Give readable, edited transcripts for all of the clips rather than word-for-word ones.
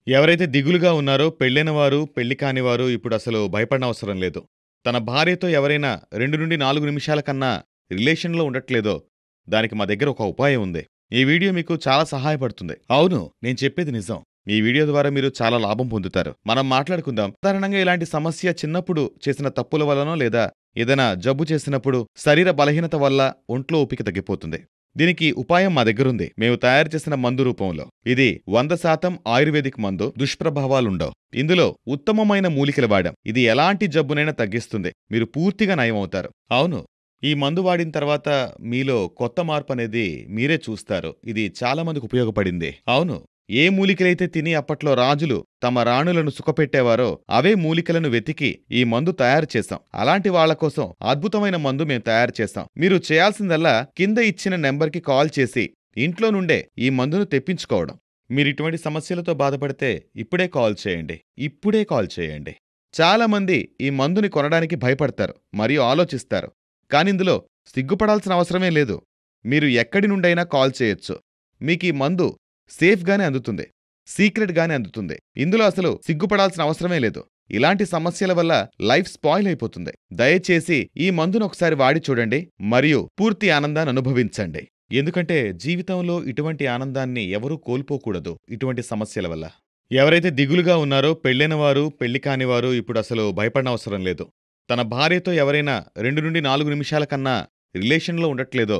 ఎవరైతే దిగులుగా ఉన్నారో పెళ్ళైన వారు, పెళ్లి కాని వారు ఇప్పుడసలు భయపడనవసరం లేదు. తన భార్యతో ఎవరైనా 2-4 నిమిషాల కన్నా రిలేషన్‌లో ఉండట్లేదో, దానికి మా దగ్గర ఒక ఉపాయం ఉంది. ఈ వీడియో మీకు చాలా సహాయపడుతుంది. అవును, నేను చెప్పేది నిజం. ఈ వీడియో ద్వారా మీరు చాలా లాభం పొందుతారు. మనం మాట్లాడుకుందాం. సాధారణంగా ఇలాంటి సమస్య చిన్నప్పుడు చేసిన తప్పుల వల్లనో లేదా ఏదైనా జబ్బు చేసినప్పుడు శరీర బలహీనత వల్ల ఒంట్లో ఓపిక తగ్గిపోతుంది. దీనికి ఉపాయం మా దగ్గరుంది. మేము తయారు చేసిన మందు రూపంలో. ఇది 100% ఆయుర్వేదిక్ మందు. దుష్ప్రభావాలుండవు. ఇందులో ఉత్తమమైన మూలికలు వాడాం. ఇది ఎలాంటి జబ్బునైనా తగ్గిస్తుంది. మీరు పూర్తిగా నయమవుతారు. అవును, ఈ మందు వాడిన తర్వాత మీలో కొత్త మార్పనేది మీరే చూస్తారు. ఇది చాలా మందికి ఉపయోగపడింది. అవును, ఏ మూలికలైతే తిని అప్పట్లో రాజులు తమ రాణులను సుఖపెట్టేవారో అవే మూలికలను వెతికి ఈ మందు తయారు చేశాం. అలాంటి వాళ్ల కోసం అద్భుతమైన మందు మేము తయారు చేశాం. మీరు చేయాల్సిందల్లా కింద ఇచ్చిన నెంబర్కి కాల్ చేసి ఇంట్లో నుండే ఈ మందును తెప్పించుకోవడం. మీరు ఇటువంటి సమస్యలతో బాధపడితే ఇప్పుడే కాల్ చేయండి. ఇప్పుడే కాల్ చేయండి. చాలా మంది ఈ మందుని కొనడానికి భయపడతారు మరియు ఆలోచిస్తారు. కానిందులో సిగ్గుపడాల్సిన అవసరమే లేదు. మీరు ఎక్కడి నుండైనా కాల్ చేయొచ్చు. మీకీ మందు సేఫ్గానే అందుతుంది. సీక్రెట్గానే అందుతుంది. ఇందులో అసలు సిగ్గుపడాల్సిన అవసరమే లేదు. ఇలాంటి సమస్యల వల్ల లైఫ్ స్పాయిల్ అయిపోతుంది. దయచేసి ఈ మందును ఒకసారి వాడి చూడండి మరియు పూర్తి ఆనందాన్ని అనుభవించండి. ఎందుకంటే జీవితంలో ఇటువంటి ఆనందాన్ని ఎవరూ కోల్పోకూడదు ఇటువంటి సమస్యల వల్ల. ఎవరైతే దిగులుగా ఉన్నారో పెళ్ళైన వారు, పెళ్లి కాని వారు ఇప్పుడసలు భయపడనవసరం లేదు. తన భార్యతో ఎవరైనా 2-4 నిమిషాల కన్నా రిలేషన్‌లో ఉండట్లేదో,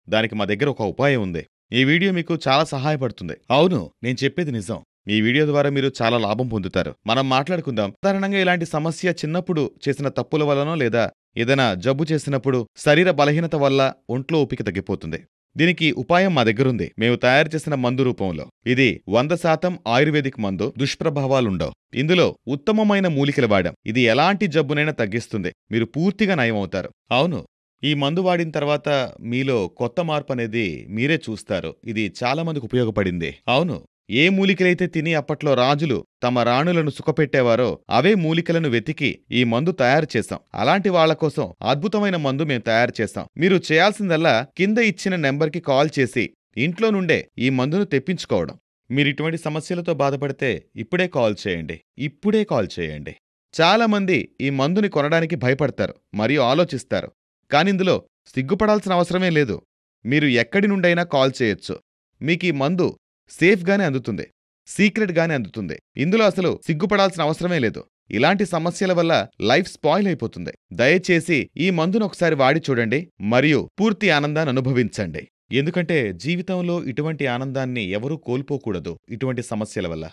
దానికి మా దగ్గర ఒక ఉపాయం ఉంది. ఈ వీడియో మీకు చాలా సహాయపడుతుంది. అవును, నేను చెప్పేది నిజం. ఈ వీడియో ద్వారా మీరు చాలా లాభం పొందుతారు. మనం మాట్లాడుకుందాం. సాధారణంగా ఇలాంటి సమస్య చిన్నప్పుడు చేసిన తప్పుల వల్లనో లేదా ఏదైనా జబ్బు చేసినప్పుడు శరీర బలహీనత వల్ల ఒంట్లో ఓపిక తగ్గిపోతుంది. దీనికి ఉపాయం మా దగ్గరుంది. మేము తయారు చేసిన మందు రూపంలో. ఇది 100% ఆయుర్వేదిక్ మందు. దుష్ప్రభావాలుండవు. ఇందులో ఉత్తమమైన మూలికలు వాడాం. ఇది ఎలాంటి జబ్బునైనా తగ్గిస్తుంది. మీరు పూర్తిగా నయమవుతారు. అవును, ఈ మందు వాడిన తర్వాత మీలో కొత్త మార్పనేది మీరే చూస్తారు. ఇది చాలా మందికి ఉపయోగపడింది. అవును, ఏ మూలికలైతే తిని అప్పట్లో రాజులు తమ రాణులను సుఖపెట్టేవారో అవే మూలికలను వెతికి ఈ మందు తయారు చేశాం. అలాంటి వాళ్ల కోసం అద్భుతమైన మందు మేము తయారు చేశాం. మీరు చేయాల్సిందల్లా కింద ఇచ్చిన నెంబర్కి కాల్ చేసి ఇంట్లో నుండే ఈ మందును తెప్పించుకోవడం. మీరు ఇటువంటి సమస్యలతో బాధపడితే ఇప్పుడే కాల్ చేయండి. ఇప్పుడే కాల్ చేయండి. చాలా మంది ఈ మందుని కొనడానికి భయపడతారు మరియు ఆలోచిస్తారు. కానిందులో సిగ్గుపడాల్సిన అవసరమే లేదు. మీరు ఎక్కడి నుండైనా కాల్ చేయొచ్చు. మీకీ మందు సేఫ్గానే అందుతుంది. సీక్రెట్గానే అందుతుంది. ఇందులో అసలు సిగ్గుపడాల్సిన అవసరమే లేదు. ఇలాంటి సమస్యల వల్ల లైఫ్ స్పాయిల్ అయిపోతుంది. దయచేసి ఈ మందును ఒకసారి వాడి చూడండి మరియు పూర్తి ఆనందాన్ని అనుభవించండి. ఎందుకంటే జీవితంలో ఇటువంటి ఆనందాన్ని ఎవరూ కోల్పోకూడదు ఇటువంటి సమస్యల వల్ల.